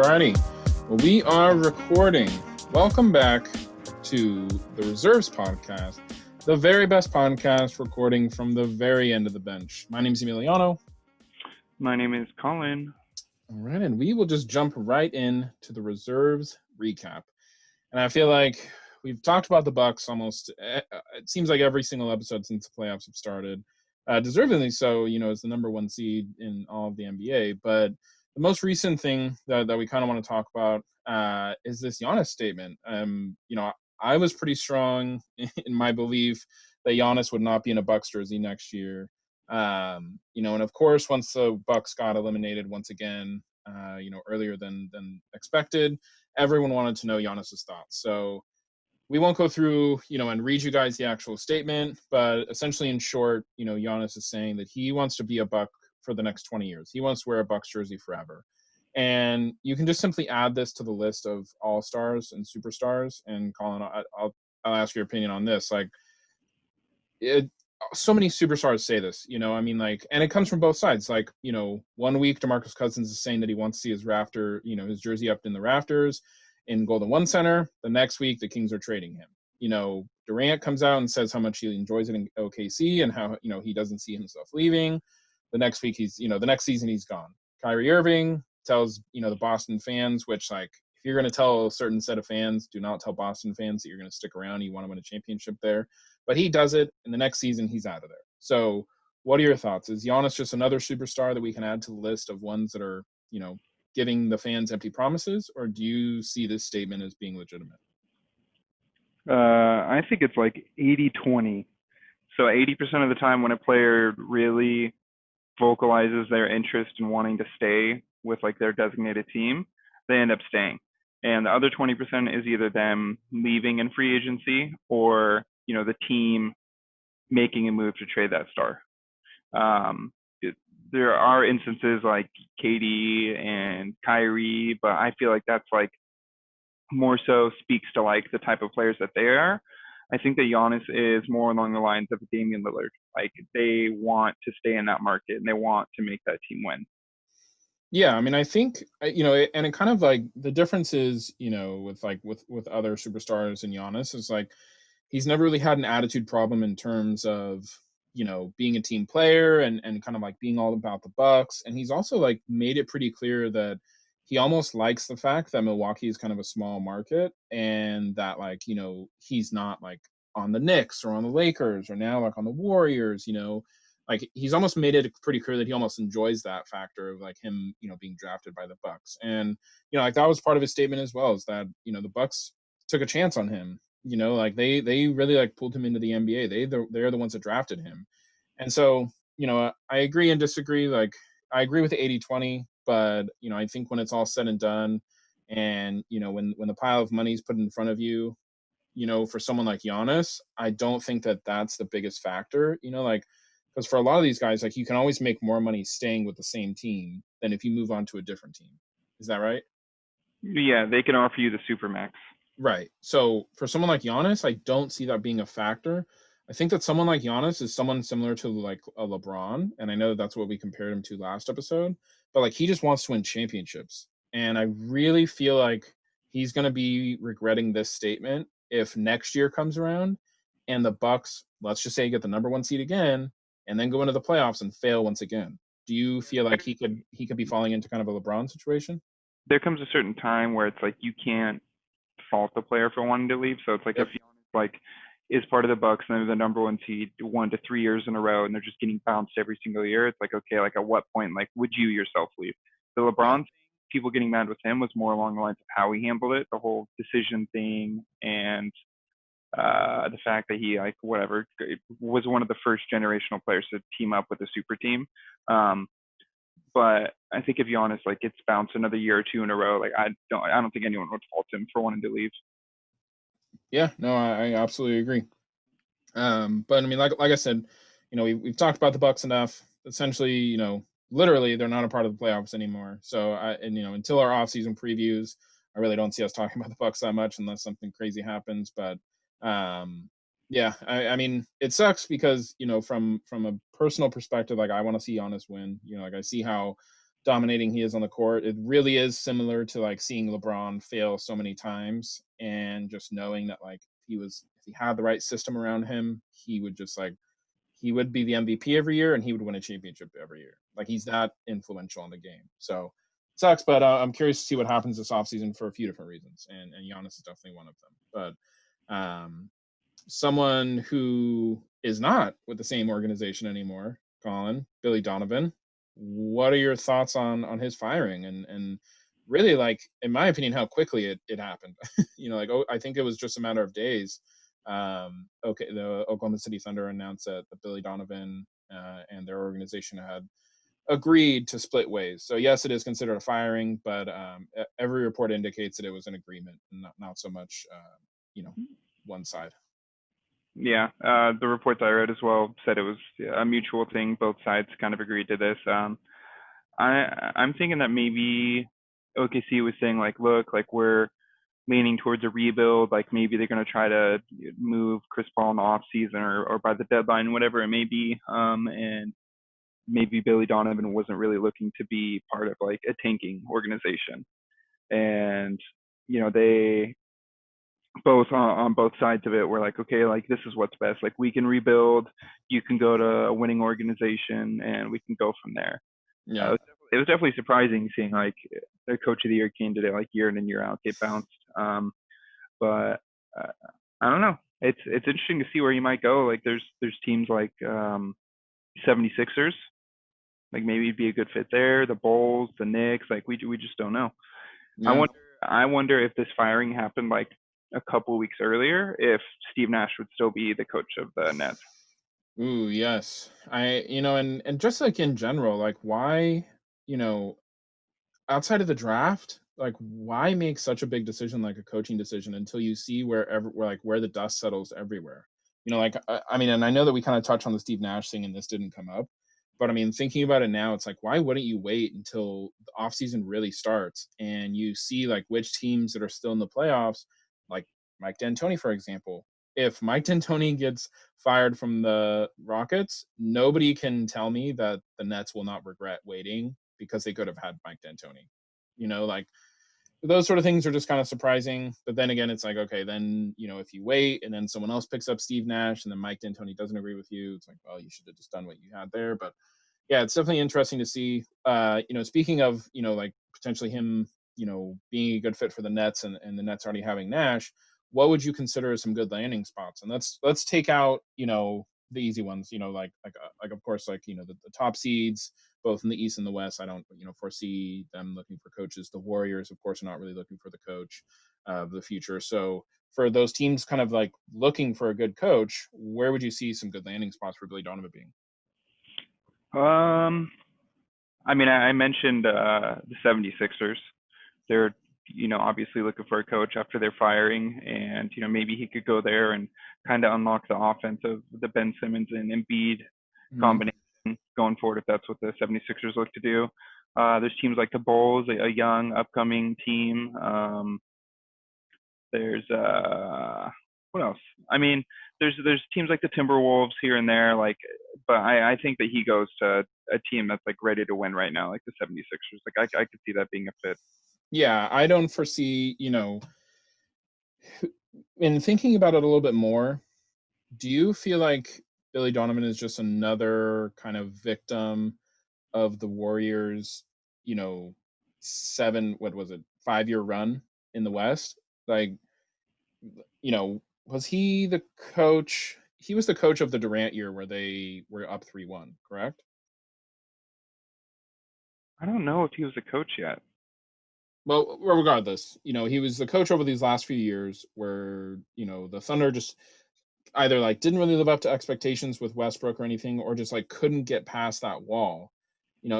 Alrighty, well, we are recording. Welcome back to the Reserves Podcast, the very best podcast recording from the very end of the bench. My name is Emiliano. My name is Colin. All right, and we will just jump right in to the Reserves recap. And I feel like we've talked about the Bucks almost, it seems like every single episode since the playoffs have started. Deservedly so, as the number one seed in all of the NBA. But the most recent thing that we kind of want to talk about is this Giannis statement. I was pretty strong in my belief that Giannis would not be in a Bucks jersey next year. And of course, once the Bucks got eliminated once again, earlier than expected, everyone wanted to know Giannis's thoughts. So we won't go through, and read you guys the actual statement, but essentially in short, Giannis is saying that he wants to be a Buck for the next 20 years. He wants to wear a Bucks jersey forever. And you can just simply add this to the list of all-stars and superstars. And Colin, I'll ask your opinion on this. So many superstars say this, and it comes from both sides. 1 week DeMarcus Cousins is saying that he wants to see his jersey up in the rafters in Golden One Center. The next week, the Kings are trading him. Durant comes out and says how much he enjoys it in OKC and how, he doesn't see himself leaving. The next week, the next season, he's gone. Kyrie Irving tells, the Boston fans, which, if you're going to tell a certain set of fans, do not tell Boston fans that you're going to stick around. You want to win a championship there. But he does it, and the next season, he's out of there. So what are your thoughts? Is Giannis just another superstar that we can add to the list of ones that are, giving the fans empty promises, or do you see this statement as being legitimate? I think it's like 80-20. So 80% of the time when a player really vocalizes their interest in wanting to stay with their designated team, they end up staying. And the other 20% is either them leaving in free agency or, the team making a move to trade that star. There are instances like KD and Kyrie, but I feel like that's more so speaks to the type of players that they are. I think that Giannis is more along the lines of Damian Lillard. They want to stay in that market and they want to make that team win. Yeah, I think, and it kind of the difference is, with other superstars and Giannis is he's never really had an attitude problem in terms of, being a team player and kind of being all about the Bucks. And he's also made it pretty clear that he almost likes the fact that Milwaukee is kind of a small market and that he's not on the Knicks or on the Lakers or now on the Warriors, he's almost made it pretty clear that he almost enjoys that factor of him, being drafted by the Bucks. And, that was part of his statement as well, is that, the Bucks took a chance on him. They really pulled him into the NBA. They're the ones that drafted him. And so, I agree and disagree. I agree with the 80-20, but, I think when it's all said and done and, when the pile of money is put in front of you, for someone like Giannis, I don't think that that's the biggest factor, because for a lot of these guys, you can always make more money staying with the same team than if you move on to a different team. Is that right? Yeah, they can offer you the supermax. Right. So for someone like Giannis, I don't see that being a factor. I think that someone like Giannis is someone similar to a LeBron, and I know that's what we compared him to last episode, but he just wants to win championships. And I really feel like he's going to be regretting this statement if next year comes around and the Bucks, let's just say, get the number one seed again and then go into the playoffs and fail once again. Do you feel like he could be falling into kind of a LeBron situation? There comes a certain time where it's you can't fault the player for wanting to leave. So it's if Giannis is part of the Bucks and they're the number one seed 1 to 3 years in a row and they're just getting bounced every single year, it's okay, at what point would you yourself leave? The LeBron thing, people getting mad with him was more along the lines of how he handled it, the whole decision thing, and the fact that he was one of the first generational players to team up with a super team. But I think if Giannis gets bounced another year or two in a row, I don't think anyone would fault him for wanting to leave. Yeah, no, I absolutely agree. But like I said, we've talked about the Bucks enough. Essentially, literally they're not a part of the playoffs anymore. So until our offseason previews, I really don't see us talking about the Bucks that much unless something crazy happens. But yeah, it sucks because from a personal perspective, I want to see Giannis win. I see how dominating he is on the court. It really is similar to like seeing LeBron fail so many times and just knowing that like if he had the right system around him, he would just like he would be the MVP every year and he would win a championship every year. Like he's that influential in the game. So it sucks, but I'm curious to see what happens this offseason for a few different reasons. And Giannis is definitely one of them. But someone who is not with the same organization anymore, Colin, BIlly Donovan. What are your thoughts on his firing and really like in my opinion how quickly it happened? Like I think it was just a matter of days. Okay, the Oklahoma City Thunder announced that BIlly Donovan and their organization had agreed to split ways. So yes, it is considered a firing, but every report indicates that it was an agreement, not so much one side. Yeah, the reports I read as well said it was a mutual thing. Both sides kind of agreed to this. I'm thinking that maybe OKC was saying like, look, like we're leaning towards a rebuild. Like maybe they're going to try to move Chris Paul in the off season or by the deadline, whatever it may be. And maybe BIlly Donovan wasn't really looking to be part of like a tanking organization. And they both on both sides of it were like, okay, like this is what's best. Like we can rebuild, you can go to a winning organization, and we can go from there. Yeah. It was definitely surprising seeing like the coach of the year candidate like year in and year out get bounced. But I don't know. It's interesting to see where he might go. Like there's teams like 76ers. Like maybe he'd be a good fit there. The Bulls, the Knicks. Like we just don't know. I Yeah. wonder. I wonder if this firing happened like a couple weeks earlier, if Steve Nash would still be the coach of the Nets. Ooh, yes. And just like in general, like why, you know, outside of the draft, like why make such a big decision like a coaching decision until you see where the dust settles everywhere. Like I mean, and I know that we kind of touched on the Steve Nash thing and this didn't come up, but I mean, thinking about it now, it's like why wouldn't you wait until the offseason really starts and you see like which teams that are still in the playoffs, like Mike D'Antoni, for example. If Mike D'Antoni gets fired from the Rockets, nobody can tell me that the Nets will not regret waiting because they could have had Mike D'Antoni. Like those sort of things are just kind of surprising. But then again, it's like, okay, then, if you wait and then someone else picks up Steve Nash and then Mike D'Antoni doesn't agree with you, it's like, well, you should have just done what you had there. But yeah, it's definitely interesting to see. Speaking of, like potentially him, being a good fit for the Nets and the Nets already having Nash, what would you consider some good landing spots? And let's take out, the easy ones, like of course, like, the top seeds, both in the East and the West. I don't, foresee them looking for coaches. The Warriors, of course, are not really looking for the coach of the future. So for those teams kind of like looking for a good coach, where would you see some good landing spots for BIlly Donovan being? Um, I mean, I mentioned the 76ers. They're, obviously looking for a coach after their firing, and maybe he could go there and kind of unlock the offense of the Ben Simmons and Embiid Mhm. combination going forward if that's what the 76ers look to do. There's teams like the Bulls, a young upcoming team. There's what else? I mean, there's teams like the Timberwolves here and there, like, but I think that he goes to a team that's like ready to win right now, like the 76ers. Like I could see that being a fit. Yeah, I don't foresee, in thinking about it a little bit more, do you feel like BIlly Donovan is just another kind of victim of the Warriors, you know, what was it, 5-year run in the West? Like, was he the coach? He was the coach of the Durant year where they were up 3-1, correct? I don't know if he was a coach yet. Well, regardless, he was the coach over these last few years where, the Thunder just either like didn't really live up to expectations with Westbrook or anything, or just like couldn't get past that wall.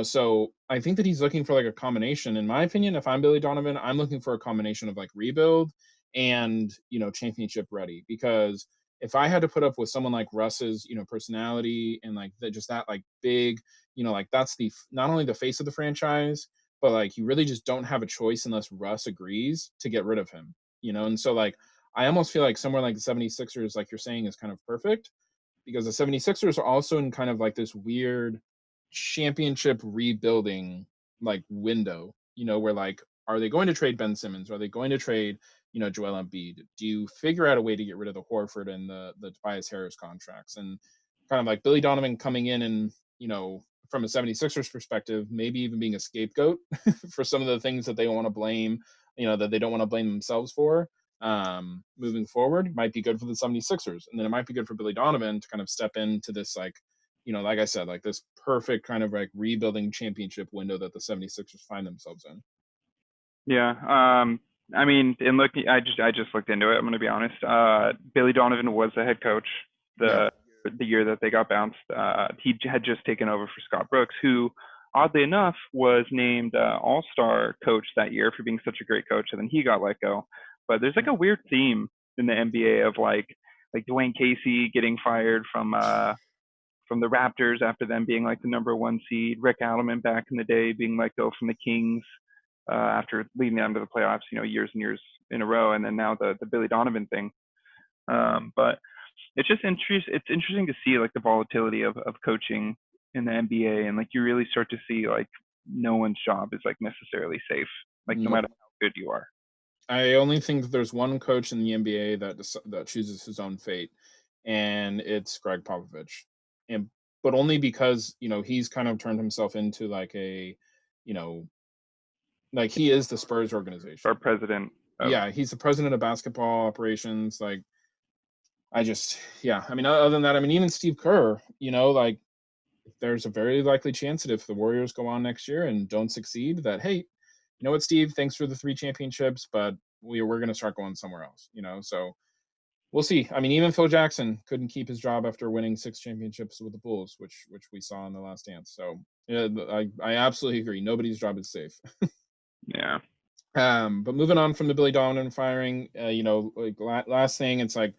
So I think that he's looking for like a combination. In my opinion, if I'm BIlly Donovan, I'm looking for a combination of like rebuild and championship ready. Because if I had to put up with someone like Russ's personality and like just that like big, like that's not only the face of the franchise, but like you really just don't have a choice unless Russ agrees to get rid of him. And so like I almost feel like somewhere like the 76ers, like you're saying, is kind of perfect because the 76ers are also in kind of like this weird championship rebuilding like window, where like, are they going to trade Ben Simmons? Are they going to trade, Joel Embiid? Do you figure out a way to get rid of the Horford and the Tobias Harris contracts? And kind of like Billy Donovan coming in and, from a 76ers perspective, maybe even being a scapegoat for some of the things that they want to blame, that they don't want to blame themselves for, moving forward, might be good for the 76ers. And then it might be good for Billy Donovan to kind of step into this, like, like I said, like this perfect kind of like rebuilding championship window that the 76ers find themselves in. Yeah. I mean, in looking, I just looked into it. I'm going to be honest. Billy Donovan was the head coach Yeah. the year that they got bounced. He had just taken over for Scott Brooks, who, oddly enough, was named All-Star coach that year for being such a great coach, and then he got let go. But there's like a weird theme in the NBA of like Dwayne Casey getting fired from the Raptors after them being like the number one seed. Rick Adelman back in the day being let go from the Kings after leading them to the playoffs, years and years in a row, and then now the Billy Donovan thing. But it's just it's interesting to see like the volatility of coaching in the NBA, and like you really start to see like no one's job is like necessarily safe, like no Nope. matter how good you are. I only think that there's one coach in the NBA that chooses his own fate, and it's Greg Popovich. And but only because, he's kind of turned himself into like a, you know, like he is the Spurs Our organization. president of Yeah, he's the president of basketball operations. Like, I just, yeah. I mean, other than that, I mean, even Steve Kerr, like, there's a very likely chance that if the Warriors go on next year and don't succeed, that, hey, you know what, Steve, thanks for the 3 championships, but we're going to start going somewhere else. So we'll see. I mean, even Phil Jackson couldn't keep his job after winning 6 championships with the Bulls, which we saw in the last dance. So yeah, I absolutely agree. Nobody's job is safe. yeah. But moving on from the Billy Donovan firing, like last thing, it's like,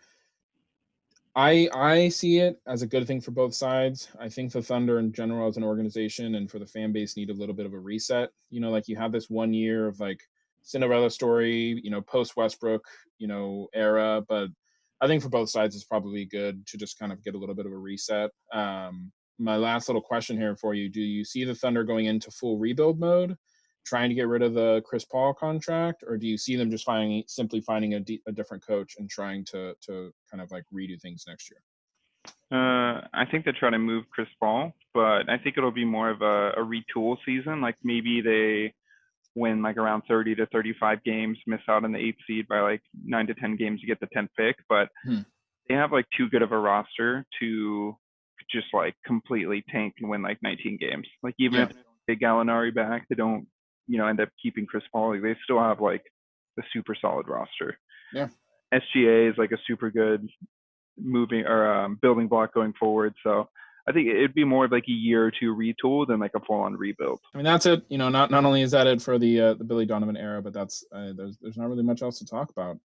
I see it as a good thing for both sides. I think the Thunder in general as an organization and for the fan base need a little bit of a reset. Like you have this 1 year of like Cinderella story, post Westbrook, era, but I think for both sides it's probably good to just kind of get a little bit of a reset. My last little question here for you: do you see the Thunder going into full rebuild mode, trying to get rid of the Chris Paul contract, or do you see them just simply finding a different coach and trying to kind of like redo things next year? I think they try to move Chris Paul, but I think it'll be more of a retool season. Like maybe they win like around 30 to 35 games, miss out on the eighth seed by like 9 to 10 games to get the 10th pick, but Hmm. they have like too good of a roster to just like completely tank and win like 19 games. Like even if Yeah, they don't get Gallinari back, they don't, end up keeping Chris Paul. Like, they still have like a super solid roster. yeah. SGA is like a super good moving or building block going forward. So I think it'd be more of like a year or two retool than like a full on rebuild. I mean, that's it. Not only is that it for the Billy Donovan era, but that's there's not really much else to talk about.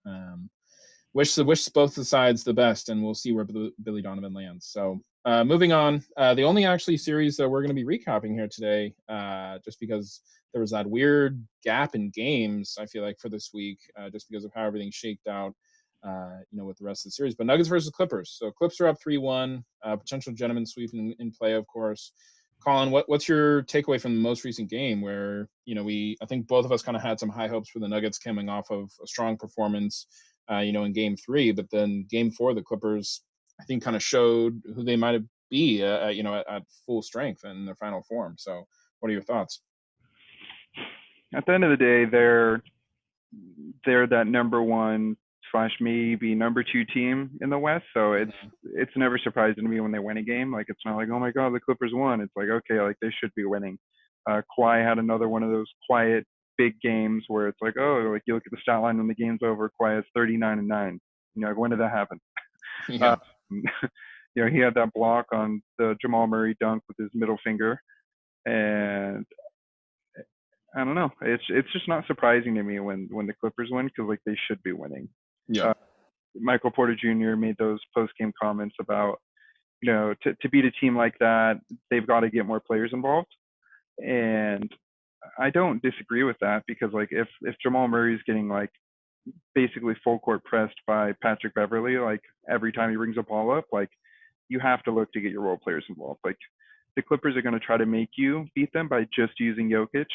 Wish both the sides the best, and we'll see where Billy Donovan lands. So moving on, the only actually series that we're going to be recapping here today, just because there was that weird gap in games, I feel like for this week, just because of how everything shaked out, with the rest of the series. But Nuggets versus Clippers. So Clips are up 3-1. Potential gentleman sweep in play, of course. Colin, what's your takeaway from the most recent game where, I think both of us kind of had some high hopes for the Nuggets coming off of a strong performance, in game 3, but then game 4, the Clippers, I think, kind of showed who they might be, at full strength in their final form. So what are your thoughts? At the end of the day, they're that number one slash maybe number two team in the West. So Mhm. it's never surprising to me when they win a game. Like, it's not like, oh my god, the Clippers won. It's like, okay, like they should be winning. Kawhi had another one of those quiet big games where it's like, oh, like you look at the stat line when the game's over, Kawhi is 39-9. Like, when did that happen? Um, Yeah. he had that block on the Jamal Murray dunk with his middle finger, and I don't know. It's just not surprising to me when the Clippers win, because like they should be winning. Yeah. Uh, Michael Porter Jr. made those post game comments about, to beat a team like that, they've got to get more players involved, and I don't disagree with that, because like if Jamal Murray is getting like basically full court pressed by Patrick Beverly like every time he brings a ball up, like you have to look to get your role players involved. Like the Clippers are going to try to make you beat them by just using Jokic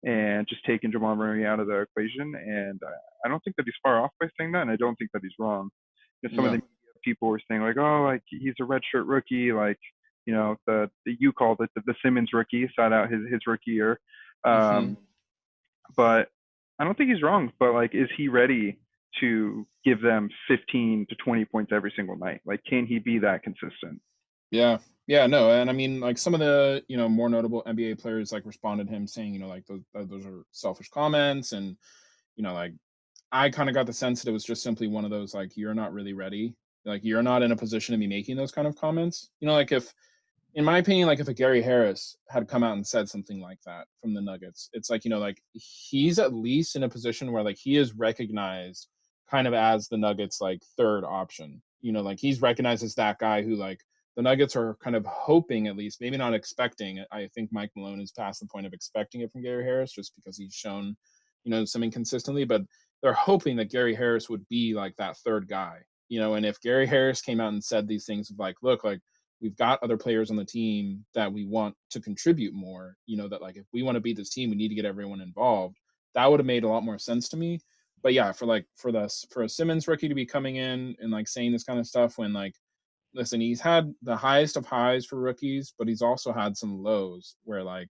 and just taking Jamal Murray out of the equation. And I don't think that he's far off by saying that, and I don't think that he's wrong. Some of Yeah. the people were saying like, oh, like he's a redshirt rookie, like the you called it the Simmons rookie, sat out his rookie year. Hmm. Um, but I don't think he's wrong. But like, is he ready to give them 15 to 20 points every single night? Like, can he be that consistent? Yeah. Yeah, no, and I mean, like some of the more notable NBA players like responded to him saying, like those are selfish comments, and like I kind of got the sense that it was just simply one of those like you're not really ready, like you're not in a position to be making those kind of comments. Like if, in my opinion, like if a Gary Harris had come out and said something like that from the Nuggets, it's like like he's at least in a position where like he is recognized kind of as the Nuggets like third option. Like he's recognized as that guy who like the Nuggets are kind of hoping, at least maybe not expecting it. I think Mike Malone is past the point of expecting it from Gary Harris just because he's shown some inconsistently, but they're hoping that Gary Harris would be like that third guy. And if Gary Harris came out and said these things of like, look, like we've got other players on the team that we want to contribute more, that like if we want to beat this team, we need to get everyone involved. That would have made a lot more sense to me. But yeah, for a Simmons rookie to be coming in and like saying this kind of stuff when like, listen, he's had the highest of highs for rookies, but he's also had some lows where like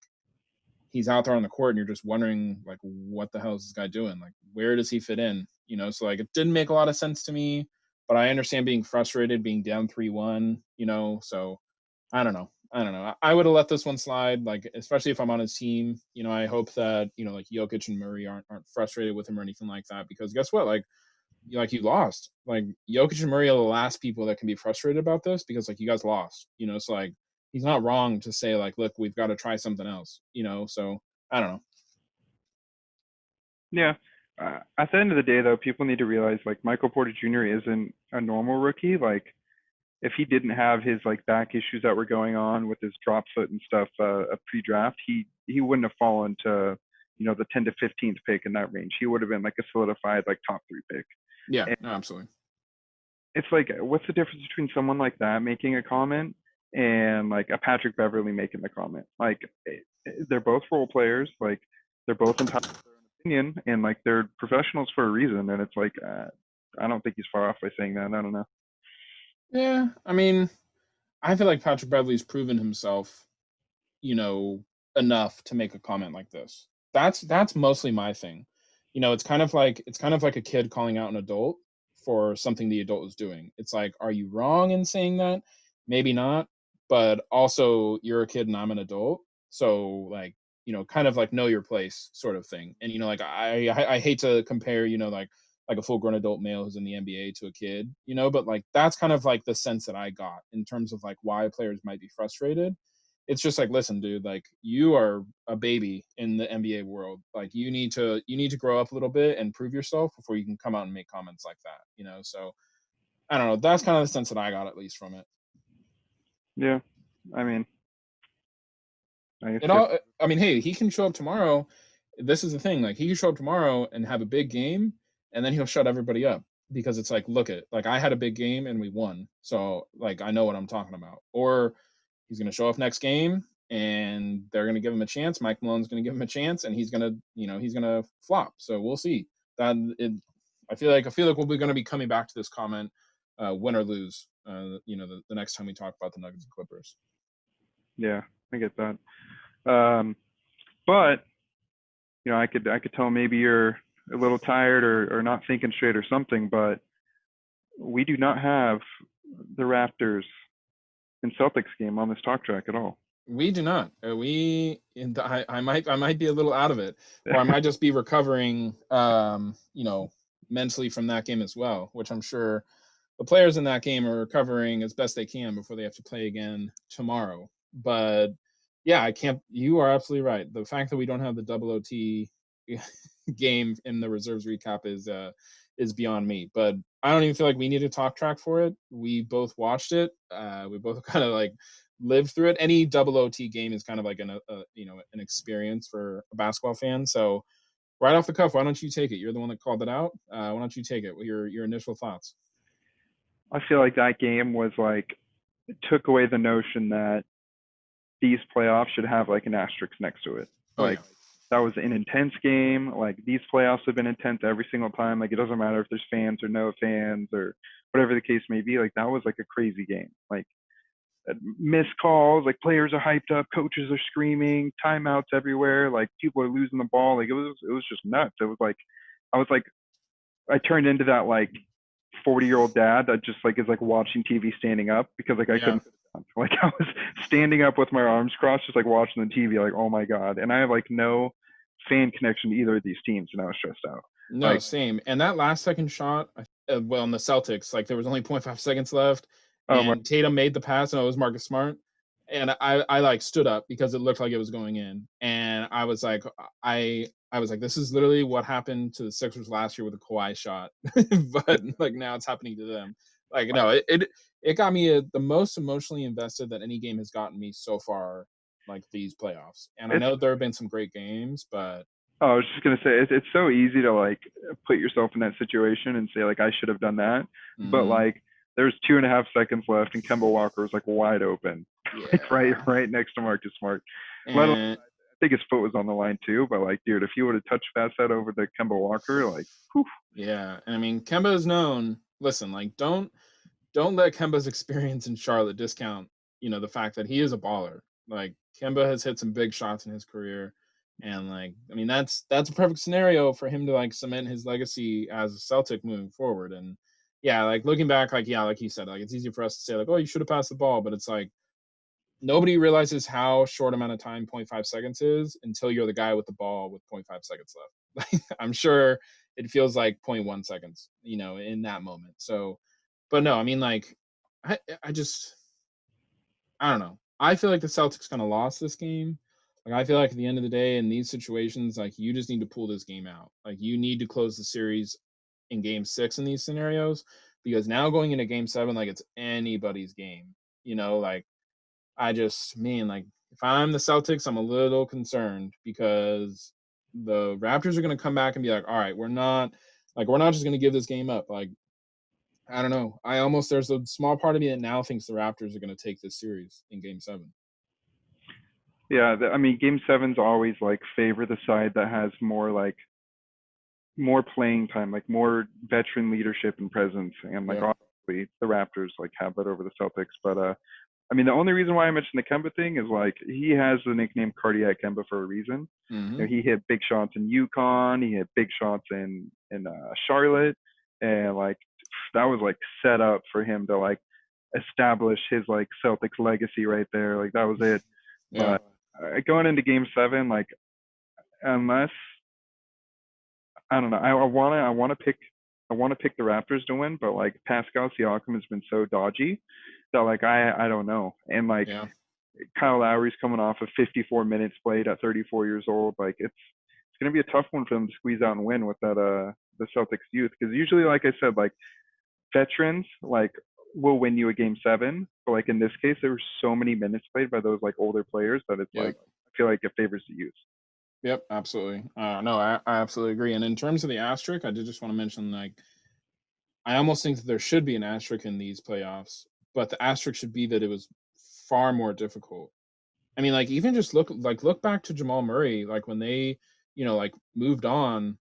he's out there on the court and you're just wondering like what the hell is this guy doing? Like where does he fit in? So like it didn't make a lot of sense to me, but I understand being frustrated, being down 3-1, so I don't know. I don't know. I would have let this one slide, like especially if I'm on his team. I hope that like Jokic and Murray aren't frustrated with him or anything like that. Because guess what? Like you lost. Like Jokic and Murray are the last people that can be frustrated about this because like you guys lost. So like he's not wrong to say like, look, we've got to try something else. So I don't know. Yeah. At the end of the day, though, people need to realize like Michael Porter Jr. isn't a normal rookie. Like if he didn't have his like back issues that were going on with his drop foot and stuff pre-draft, he wouldn't have fallen to the 10 to 15th pick in that range. He would have been like a solidified like top three pick. Yeah, And no, absolutely. it's like, what's the difference between someone like that making a comment and like a Patrick Beverly making the comment? Like they're both role players. Like they're both entitled to their own opinion, and like they're professionals for a reason. And it's like I don't think he's far off by saying that. I don't know. Yeah, I mean, I feel like Patrick Beverly's proven himself, you know, enough to make a comment like this. That's mostly my thing. It's kind of like a kid calling out an adult for something the adult is doing. It's like, are you wrong in saying that? Maybe not, but also you're a kid and I'm an adult. So like, kind of like know your place sort of thing. And like I hate to compare, like a full grown adult male who's in the NBA to a kid, but like that's kind of like the sense that I got in terms of like why players might be frustrated. It's just like, listen, dude, like you are a baby in the NBA world. Like you need to grow up a little bit and prove yourself before you can come out and make comments like that. So I don't know. That's kind of the sense that I got at least from it. Yeah, I mean, I guess It that's all I mean, hey, he can show up tomorrow. This is the thing, like he can show up tomorrow and have a big game and then he'll shut everybody up because it's like, look at like I had a big game and we won. So like I know what I'm talking about. Or he's gonna show up next game and they're gonna give him a chance. Mike Malone's gonna give him a chance and he's gonna flop. So we'll see. That it I feel like we're gonna be coming back to this comment, win or lose, the next time we talk about the Nuggets and Clippers. yeah, I get that. Um, but I could tell maybe you're a little tired or not thinking straight or something, but we do not have the Raptors and Celtics game on this talk track at all. We do not. I might be a little out of it, or I might just be recovering, mentally from that game as well, which I'm sure the players in that game are recovering as best they can before they have to play again tomorrow. But yeah, I can't. You are absolutely right. The fact that we don't have the double OT game in the reserves recap is beyond me. But I don't even feel like we need a talk track for it. We both watched it. We both kind of like lived through it. Any double OT game is kind of like an experience for a basketball fan. So right off the cuff, why don't you take it? You're the one that called it out. Why don't you take it? Your initial thoughts? I feel like that game was like it took away the notion that these playoffs should have like an asterisk next to it. Oh Like yeah. that was an intense game. Like these playoffs have been intense every single time. Like it doesn't matter if there's fans or no fans or whatever the case may be. Like that was like a crazy game. Like missed calls, like players are hyped up, coaches are screaming, timeouts everywhere, like people are losing the ball. Like it was just nuts. It was like I was like I turned into that like 40-year-old dad that just like is like watching TV standing up because like I Yeah. couldn't sit down. Like I was standing up with my arms crossed, just like watching the TV, like oh my god. And I have like no fan connection to either of these teams, and I was stressed out. No, Like same. And that last second shot, well, in the Celtics, like there was only point 0.5 seconds left, oh my and Tatum made the pass, and it was Marcus Smart, and I like stood up because it looked like it was going in, and I was like, this is literally what happened to the Sixers last year with the Kawhi shot, but like now it's happening to them. Like no, it got me the most emotionally invested that any game has gotten me so far, like these playoffs. And I it's know there have been some great games, but oh, I was just gonna say it's so easy to like put yourself in that situation and say like I should have done that, but mhm, like there's 2.5 seconds left and Kemba Walker was like wide open, like yeah. right next to Marcus Smart. Let alone, And I think his foot was on the line too, but like dude, if you would have touched pass that over to Kemba Walker, like whew, yeah, and I mean, Kemba is known. Listen, like, don't let Kemba's experience in Charlotte discount, the fact that he is a baller. Like, Kemba has hit some big shots in his career, and like, I mean, that's a perfect scenario for him to like cement his legacy as a Celtic moving forward. And yeah, like looking back, like yeah, like you said, like it's easy for us to say like, oh, you should have passed the ball, but it's like nobody realizes how short amount of time point 0.5 seconds is until you're the guy with the ball with point 0.5 seconds left. Like I'm sure it feels like point 0.1 seconds, in that moment. So, but no, I mean, like, I just, I don't know. I feel like the Celtics kind of lost this game. Like, I feel like at the end of the day, in these situations, like, you just need to pull this game out. Like, you need to close the series in game 6 in these scenarios because now going into game 7, like, it's anybody's game. Like, I just mean like if I'm the Celtics, I'm a little concerned because the Raptors are going to come back and be like, all right, we're not just going to give this game up. Like I don't know. There's a small part of me that now thinks the Raptors are going to take this series in Game 7. yeah. I mean, Game Sevens always like favor the side that has more like more playing time, like more veteran leadership and presence, and like Yep. obviously the Raptors like have that over the Celtics, but I mean, the only reason why I mentioned the Kemba thing is like he has the nickname Cardiac Kemba for a reason. Hmm. He hit big shots in Yukon, he hit big shots in Charlotte, and like that was like set up for him to like establish his like Celtics legacy right there. Like that was it. Yeah. But going into Game 7, like unless I don't know, I want to pick the Raptors to win, but like Pascal Siakam has been so dodgy that like I don't know, and like Yeah. Kyle Lowry's coming off of 54 minutes played at 34 years old. Like it's going to be a tough one for them to squeeze out and win with that the Celtics youth, because usually like I said, like veterans like will win you a game 7, but like in this case there were so many minutes played by those like older players that it's like Yep. I feel like it favors the youth. Yep. Absolutely. No, I absolutely agree. And in terms of the asterisk, I did just want to mention like I almost think that there should be an asterisk in these playoffs, but the asterisk should be that it was far more difficult. I mean, like even just look back to Jamal Murray, like when they, like moved on,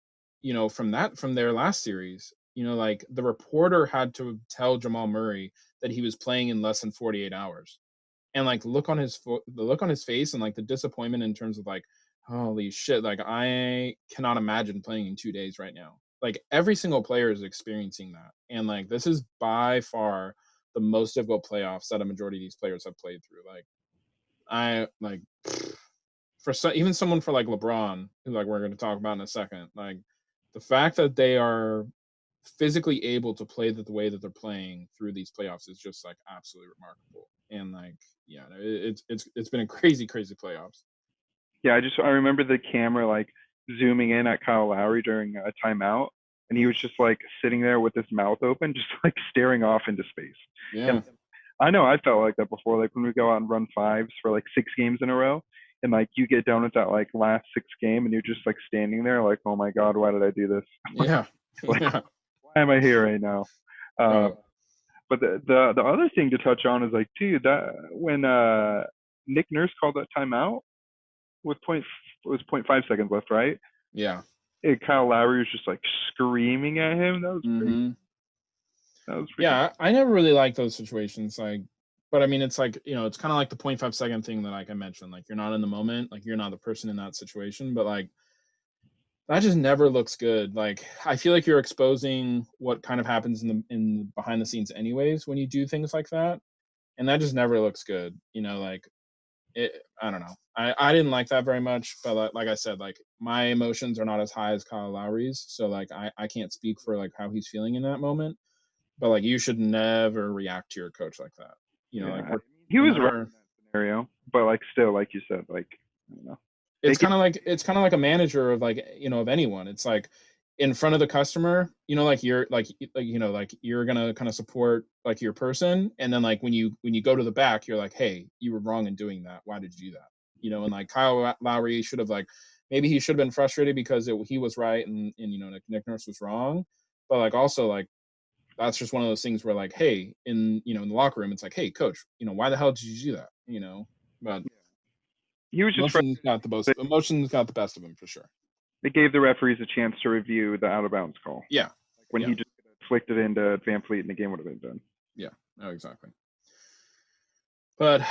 from their last series. Like the reporter had to tell Jamal Murray that he was playing in less than 48 hours. And like the look on his face and like the disappointment in terms of like, holy shit, like I cannot imagine playing in 2 days right now. Like every single player is experiencing that. And like this is by far the most difficult playoffs that a majority of these players have played through. Like I like even someone for like LeBron, who like we're going to talk about in a second, like the fact that they are physically able to play the way that they're playing through these playoffs is just like absolutely remarkable. And like, yeah, it's been a crazy, crazy playoffs. Yeah, I remember the camera like zooming in at Kyle Lowry during a timeout, and he was just like sitting there with his mouth open, just like staring off into space. And Yeah, I know I felt like that before, like when we go out and run fives for like 6 games in a row, and like you get down at that like last six game, and you're just like standing there, like, oh my god, why did I do this? yeah, Like, yeah. why am I here right now? Uh, No, but the other thing to touch on is like, dude, that when Nick Nurse called that timeout with it was 0.5 seconds left, right? Yeah. And Kyle Lowry was just like screaming at him. That was crazy. Mm-hmm. That was freaking. Yeah, I never really like those situations. Like, but I mean, it's like, it's kind of like the 0.5 second thing that like I mentioned. Like, you're not in the moment, like you're not the person in that situation, but like that just never looks good. Like, I feel like you're exposing what kind of happens in behind the scenes anyways when you do things like that, and that just never looks good. Like I don't know. I didn't like that very much, but like I said, like my emotions are not as high as Kyle Lowry's, so like I can't speak for like how he's feeling in that moment. But like you should never react to your coach like that. Like Yeah, he no was right matter. in that scenario, but like still, like you said, like I don't know. They It's get kind of like a manager of like of anyone. It's like in front of the customer, like you're like you're gonna kind of support like your person, and then like when you go to the back, you're like, hey, you were wrong in doing that. Why did you do that? And like Kyle Lowry should have like maybe he should have been frustrated because he was right and Nick Nurse was wrong, but like also like that's just one of those things where like, hey, in the locker room, it's like, hey, coach, why the hell did you do that? But he was just frustrated. emotions got the best of him for sure. They gave the referees a chance to review the out of bounds call. Yeah, Like when yeah, he just flicked it into Van Fleet and the game would have been done. yeah. No, exactly. But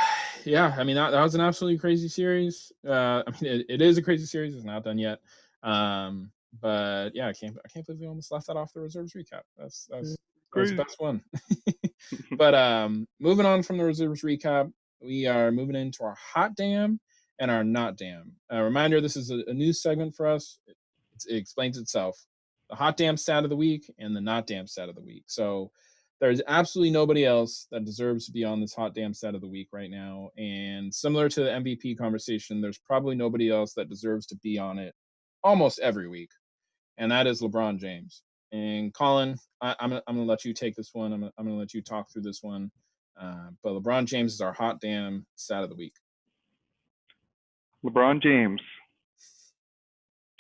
yeah, I mean that was an absolutely crazy series. I mean it is a crazy series. It's not done yet. But yeah, I can't believe we almost left that off the reserves recap. That's the Crazy. best one. But moving on from the reserves recap, we are moving into our hot damn and our not damn. A reminder: this is a new segment for us. It explains itself. The hot damn stat of the week and the not damn stat of the week. So there's absolutely nobody else that deserves to be on this hot damn stat of the week right now. And similar to the MVP conversation, there's probably nobody else that deserves to be on it almost every week, and that is LeBron James. And Colin, I'm gonna let you take this one. I'm gonna let you talk through this one. But LeBron James is our hot damn stat of the week. LeBron James,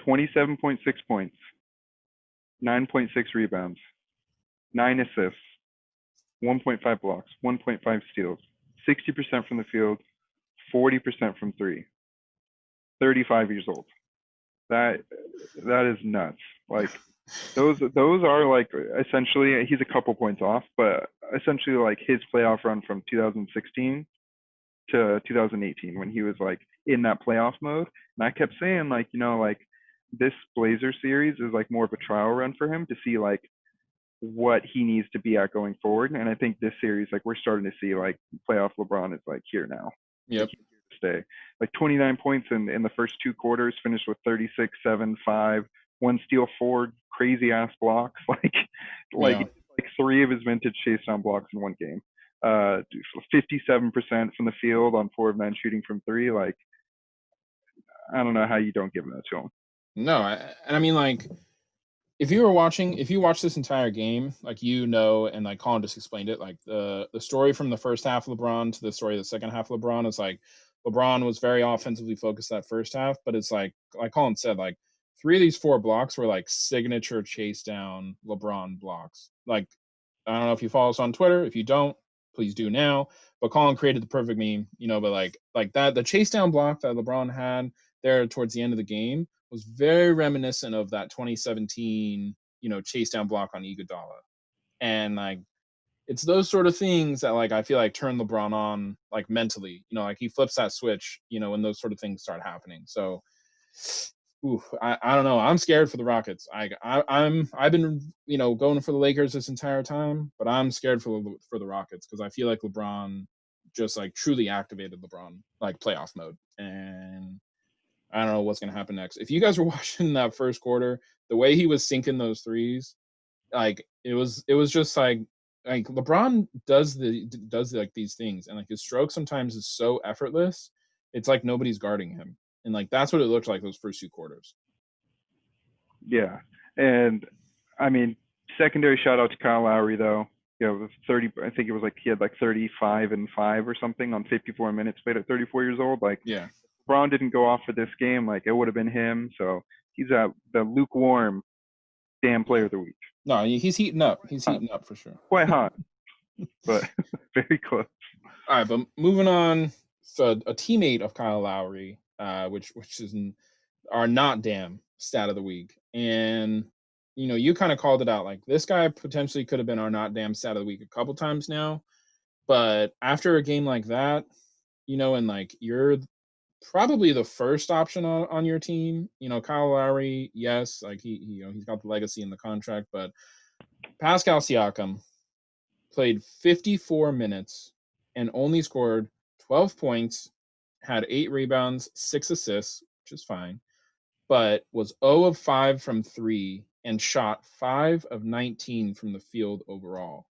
27.6 points, 9.6 rebounds, 9 assists, 1.5 blocks, 1.5 steals, 60% from the field, 40% from three, 35 years old. That is nuts. Like those are like essentially he's a couple points off, but essentially like his playoff run from 2016 to 2018 when he was like in that playoff mode. And I kept saying like, like this Blazer series is like more of a trial run for him to see like what he needs to be at going forward. And I think this series, like we're starting to see like playoff LeBron is like here now. Like Yep. he's here to stay. Like 29 points in the first two quarters, finished with 36, 7, 5, one steal, four crazy ass blocks. Like Yeah. like three of his vintage chase down blocks in one game. 57% from the field on 4 of 9 shooting from three. Like I don't know how you don't give that to him. No, and I mean like if you watch this entire game, like and like Colin just explained it, like the story from the first half of LeBron to the story of the second half of LeBron is like LeBron was very offensively focused that first half, but it's like Colin said, like 3 of these 4 blocks were like signature chase down LeBron blocks. Like I don't know if you follow us on Twitter. If you don't, please do now. But Colin created the perfect meme, but like that the chase down block that LeBron had there towards the end of the game was very reminiscent of that 2017, chase down block on Iguodala. And like it's those sort of things that like I feel like turn LeBron on like mentally, like he flips that switch, when those sort of things start happening. So I don't know. I'm scared for the Rockets. I've been going for the Lakers this entire time, but I'm scared for the Rockets because I feel like LeBron just like truly activated LeBron like playoff mode, and I don't know what's gonna happen next. If you guys were watching that first quarter, the way he was sinking those threes, like it was just like LeBron does like these things, and like his stroke sometimes is so effortless. It's like nobody's guarding him, and like that's what it looked like those first 2 quarters. Yeah. And I mean, secondary shout out to Kyle Lowry though. With 30, I think it was like he had like 35 and 5 or something on 54 minutes played at 34 years old. Like Yeah. Brown didn't go off for this game, like it would have been him. So he's the lukewarm damn player of the week. No, he's heating up. He's heating up for sure. Quite hot, but very close. All right, but moving on a teammate of Kyle Lowry, which is our not damn stat of the week. And you kind of called it out. Like, this guy potentially could have been our not damn stat of the week a couple times now. But after a game like that, and like you're probably the first option on your team. Kyle Lowry, yes, like he's got the legacy in the contract, but Pascal Siakam played 54 minutes and only scored 12 points, had 8 rebounds, 6 assists, which is fine, but was 0 of 5 from 3 and shot 5 of 19 from the field overall.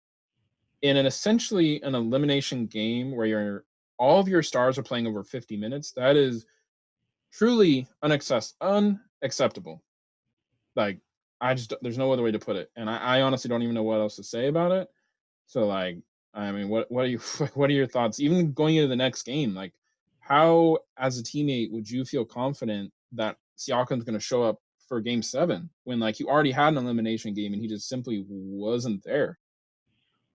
In an essentially an elimination game where all of your stars are playing over 50 minutes, that is truly unacceptable. Like, there's no other way to put it. And I honestly don't even know what else to say about it. So, like, I mean, what are you what are your thoughts? Even going into the next game, like, how as a teammate would you feel confident that Siakam's going to show up for Game 7 when, like, you already had an elimination game and he just simply wasn't there?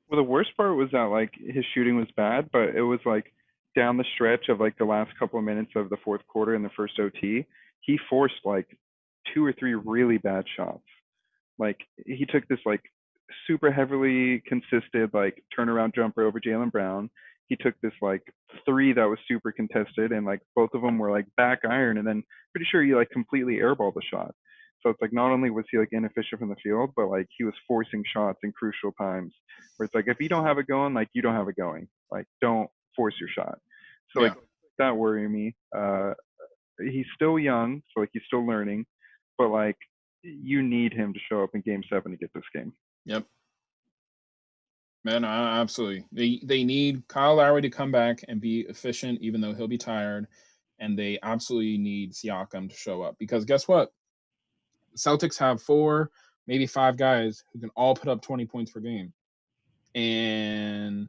Well, the worst part was that like his shooting was bad, but it was like down the stretch of like the last couple of minutes of the fourth quarter in the first OT, he forced like two or three really bad shots. Like he took this like super heavily consisted like turnaround jumper over Jalen Brown. He took this like three that was super contested, and like both of them were like back iron, and then pretty sure he like completely airballed the shot. So it's like not only was he like inefficient from the field, but like he was forcing shots in crucial times where it's like if you don't have it going, like you don't have it going. Like don't force your shot. So like Yeah. that worried me. He's still young, so like he's still learning, but like you need him to show up in Game 7 to get this game. Yep. Man, absolutely. They need Kyle Lowry to come back and be efficient, even though he'll be tired, and they absolutely need Siakam to show up because guess what? The Celtics have 4, maybe 5 guys who can all put up 20 points per game, and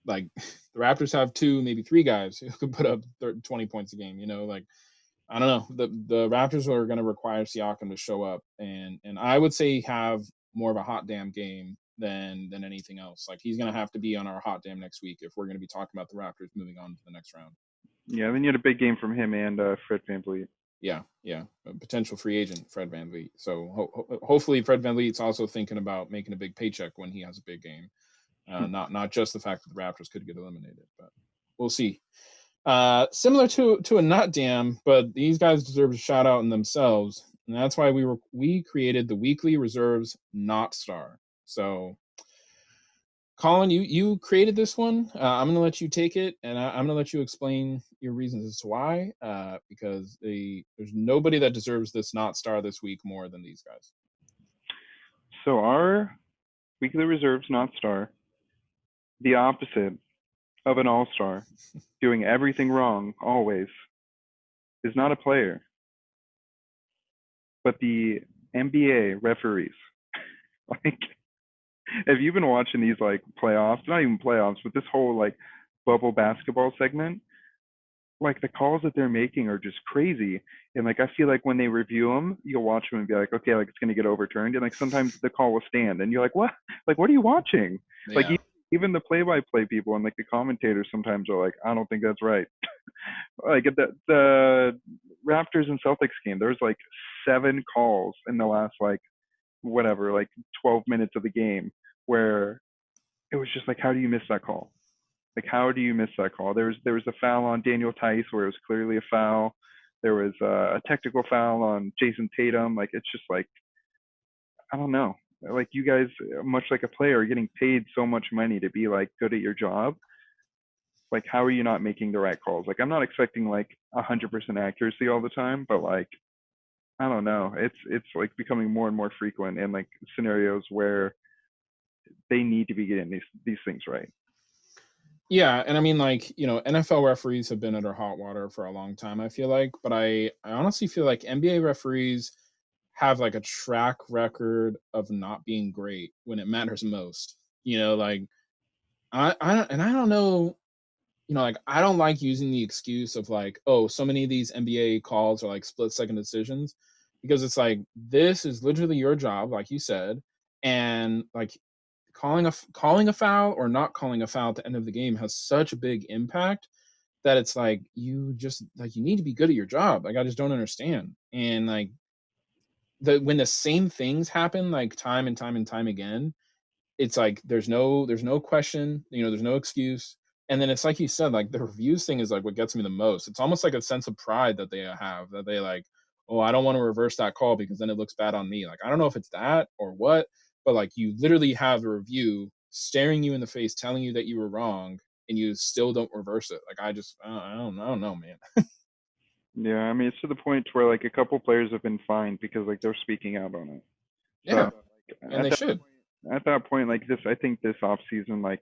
like the Raptors have 2, maybe 3 guys who can put up 20 points a game. Like, I don't know. The Raptors are going to require Siakam to show up, and I would say have more of a hot damn game than anything else. Like, he's going to have to be on our hot damn next week if we're going to be talking about the Raptors moving on to the next round. Yeah, then you had a big game from him and Fred VanVleet. Yeah, a potential free agent, Fred VanVleet. So hopefully Fred VanVleet's also thinking about making a big paycheck when he has a big game. Not just the fact that the Raptors could get eliminated, but we'll see. Similar to a not damn, but these guys deserve a shout out in themselves, and that's why we created the weekly reserves not star. So, Colin, you created this one. I'm gonna let you take it, and I'm gonna let you explain your reasons as to why. Because there's nobody that deserves this not star this week more than these guys. So our weekly reserves not star, the opposite of an all-star, doing everything wrong always, is not a player, but the NBA referees. Like, have you been watching these like playoffs? Not even playoffs, but this whole like bubble basketball segment. Like the calls that they're making are just crazy. And like I feel like when they review them, you'll watch them and be like, okay, like it's gonna get overturned. And like sometimes the call will stand, and you're like, what? Like what are you watching? Like Yeah, even the play-by-play people and like the commentators sometimes are like, I don't think that's right. Like the Raptors and Celtics game, there was like 7 calls in the last like whatever, like 12 minutes of the game where it was just like, how do you miss that call? Like, how do you miss that call? There was a foul on Daniel Tice where it was clearly a foul. There was a technical foul on Jason Tatum. Like, it's just like, I don't know. Like, you guys, much like a player, are getting paid so much money to be like good at your job. Like, how are you not making the right calls? Like, I'm not expecting like 100% accuracy all the time, but like, I don't know. It's like becoming more and more frequent in like scenarios where they need to be getting these things right. yeah, and I mean, like, NFL referees have been under hot water for a long time. I feel like, but I honestly feel like NBA referees have like a track record of not being great when it matters most. Like, I don't know. Like, I don't like using the excuse of like, oh, so many of these NBA calls are like split-second decisions, because it's like, this is literally your job, like you said, and like calling a foul or not calling a foul at the end of the game has such a big impact that it's like you just like you need to be good at your job. Like I just don't understand. And like when the same things happen like time and time and time again, it's like there's no question, there's no excuse. And then it's like you said, like the reviews thing is like what gets me the most. It's almost like a sense of pride that they have, that they like, oh, I don't want to reverse that call because then it looks bad on me. Like I don't know if it's that or what, but like you literally have the review staring you in the face, telling you that you were wrong, and you still don't reverse it. Like I don't know, man. Yeah, I mean, it's to the point where like a couple players have been fined because like they're speaking out on it. So Yeah, like, and they should. at that point, like this, I think this off season, like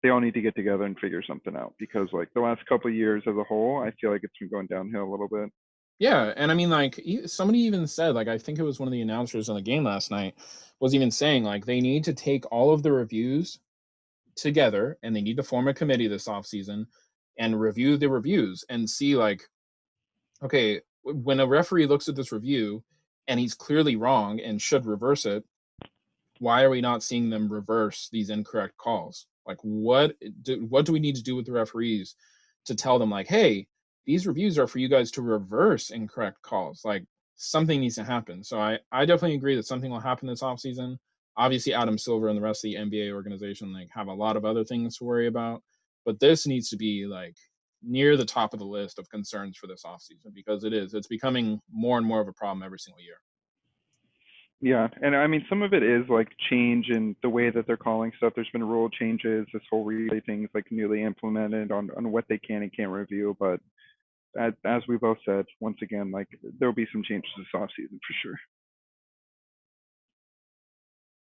they all need to get together and figure something out because like the last couple of years as a whole, I feel like it's been going downhill a little bit. Yeah, and I mean, like somebody even said, like I think it was one of the announcers on the game last night was even saying like they need to take all of the reviews together and they need to form a committee this offseason and review the reviews and see like, okay, when a referee looks at this review and he's clearly wrong and should reverse it, why are we not seeing them reverse these incorrect calls? Like, what do we need to do with the referees to tell them, like, hey, these reviews are for you guys to reverse incorrect calls? Like, something needs to happen. So I definitely agree that something will happen this offseason. Obviously, Adam Silver and the rest of the NBA organization like have a lot of other things to worry about, but this needs to be like near the top of the list of concerns for this offseason because it's becoming more and more of a problem every single year. Yeah, and I mean some of it is like change in the way that they're calling stuff. There's been rule changes, this whole replay thing is like newly implemented on what they can and can't review. But as we both said, once again, like there'll be some changes this off season for sure.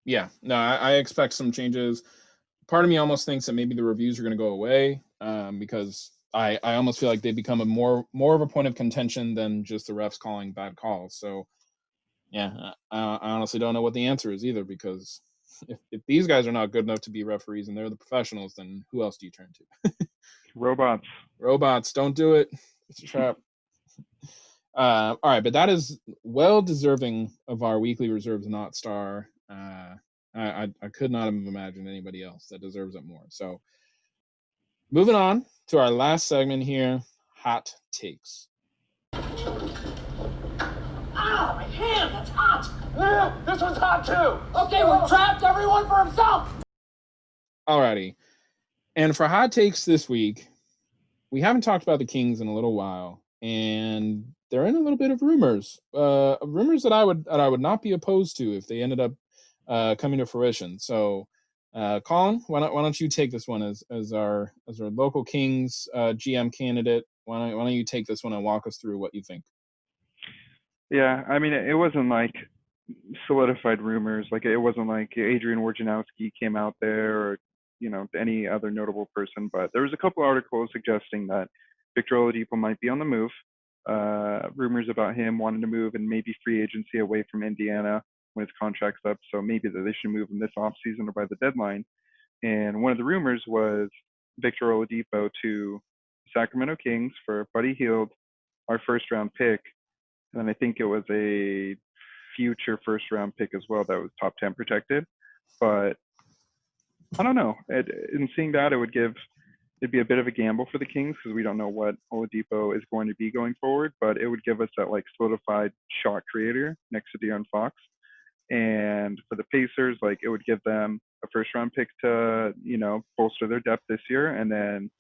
Yeah, no, I expect some changes. Part of me almost thinks that maybe the reviews are going to go away because I almost feel like they become a more of a point of contention than just the refs calling bad calls. So yeah, I honestly don't know what the answer is either because if these guys are not good enough to be referees and they're the professionals, then who else do you turn to? Robots. Robots, don't do it. It's a trap. All right, but that is well deserving of our weekly reserves not star. I could not have imagined anybody else that deserves it more. So moving on to our last segment here, hot takes. Ow, my hand, that's hot. This one's hot too. Okay, we're trapped, everyone for himself. Alrighty, and for hot takes this week, we haven't talked about the Kings in a little while, and they're in a little bit of rumors. Rumors that I would not be opposed to if they ended up coming to fruition. So, Colin, why don't you take this one as our local Kings GM candidate? Why don't you take this one and walk us through what you think? Yeah, I mean it wasn't like solidified rumors. Like it wasn't like Adrian Wojnarowski came out there or any other notable person, but there was a couple articles suggesting that Victor Oladipo might be on the move. Rumors about him wanting to move and maybe free agency away from Indiana when his contract's up. So maybe that they should move him this offseason or by the deadline. And one of the rumors was Victor Oladipo to Sacramento Kings for Buddy Hield, our first round pick, and then I think it was a future first round pick as well that was top 10 protected. But I don't know. In seeing that, it'd be a bit of a gamble for the Kings because we don't know what Oladipo is going to be going forward. But it would give us that like solidified shot creator next to De'Aaron Fox. And for the Pacers, like it would give them a first round pick to bolster their depth this year, and then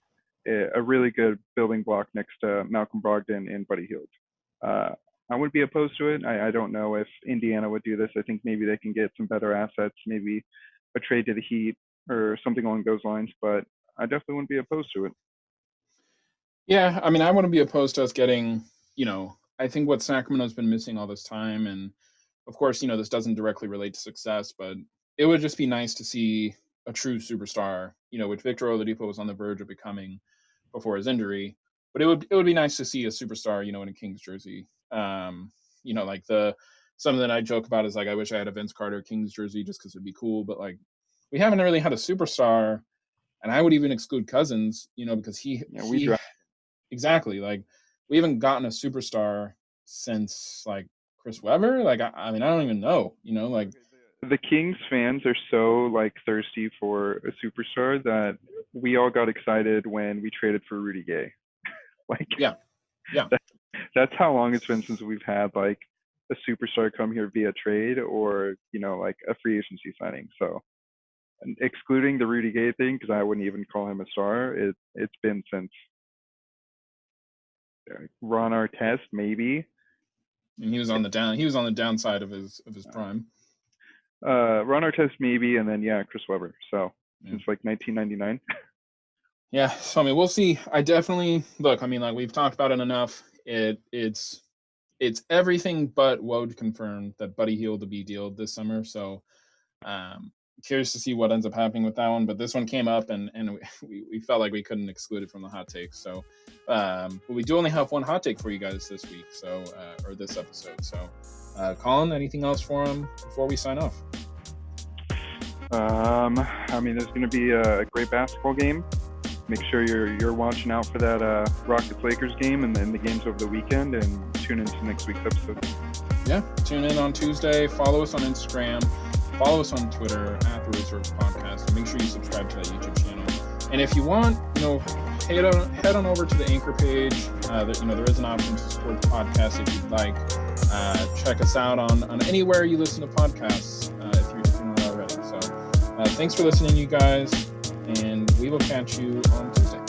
a really good building block next to Malcolm Brogdon and Buddy Hield. Uh, I wouldn't be opposed to it. I don't know if Indiana would do this. I think maybe they can get some better assets, maybe a trade to the Heat or something along those lines. But I definitely wouldn't be opposed to it. Yeah, I mean, I wouldn't be opposed to us getting, I think what Sacramento's been missing all this time, and of course, this doesn't directly relate to success, but it would just be nice to see a true superstar, which Victor Oladipo was on the verge of becoming before his injury. But it would be nice to see a superstar, in a Kings jersey. Like the something that I joke about is like I wish I had a Vince Carter Kings jersey just because it'd be cool, but like we haven't really had a superstar, and I would even exclude Cousins, because he Yeah, we he draft. exactly like we haven't gotten a superstar since like Chris Webber. Like I mean I don't even know, like The Kings fans are so like thirsty for a superstar that we all got excited when we traded for Rudy Gay. Like, Yeah. that's how long it's been since we've had like a superstar come here via trade or, like a free agency signing. So, and excluding the Rudy Gay thing, because I wouldn't even call him a star, it's been since Ron Artest, maybe. And he was on the downside of his prime. Ron Artest, maybe, and then Chris Webber. So since like 1999. Yeah, so I mean, we'll see. I definitely look. I mean, like we've talked about it enough. It's everything but Woj confirmed that Buddy Hield will be dealed this summer. So, curious to see what ends up happening with that one. But this one came up, and we felt like we couldn't exclude it from the hot takes. So, but we do only have one hot take for you guys this week. So, or this episode. So, Colin, anything else for him before we sign off? I mean, there's going to be a great basketball game. Make sure you're watching out for that Rockets-Lakers game and then the games over the weekend, and tune into next week's episode. Yeah, tune in on Tuesday. Follow us on Instagram. Follow us on Twitter @The Research Podcast. And make sure you subscribe to that YouTube channel. And if you want, head on over to the Anchor page. There is an option to support the podcast if you'd like. Check us out on anywhere you listen to podcasts if you're not already. So thanks for listening, you guys. And we will catch you on Tuesday.